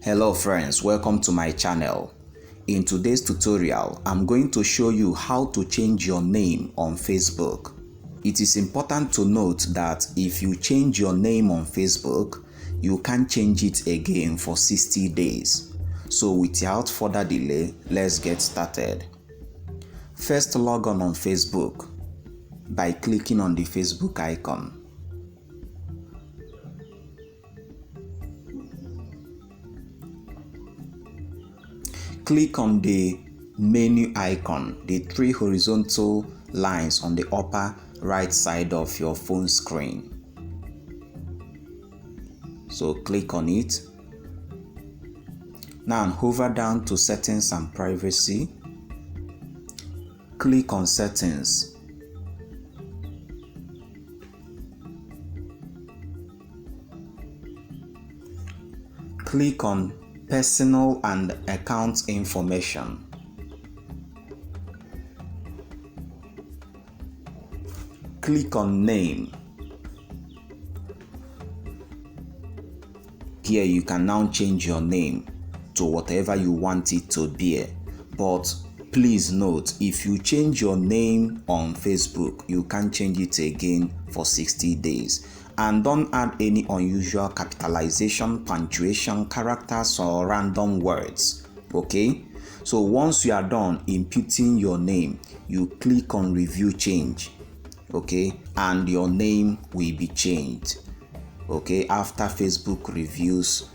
Hello friends, welcome to my channel. In today's tutorial, I'm going to show you how to change your name on Facebook. It is important to note that if you change your name on Facebook, you can't change it again for 60 days. So without further delay, let's get started. First, log on Facebook by clicking on the Facebook icon. Click on the menu icon, the three horizontal lines on the upper right side of your phone screen. So click on it. Now hover down to Settings and Privacy. Click on Settings. Click on Personal and Account Information. Click on Name. Here you can now change your name to whatever you want it to be. But please note, if you change your name on Facebook, you can't change it again for 60 days. And don't add any unusual capitalization, punctuation, characters, or random words. Okay? So once you are done inputting your name, you click on Review Change. Okay? And your name will be changed. Okay? After Facebook reviews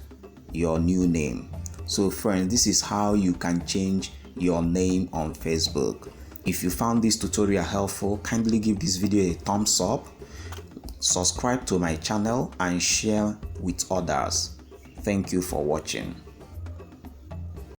your new name. So friends, this is how you can change your name on Facebook. If you found this tutorial helpful, kindly give this video a thumbs up. Subscribe to my channel and share with others. Thank you for watching.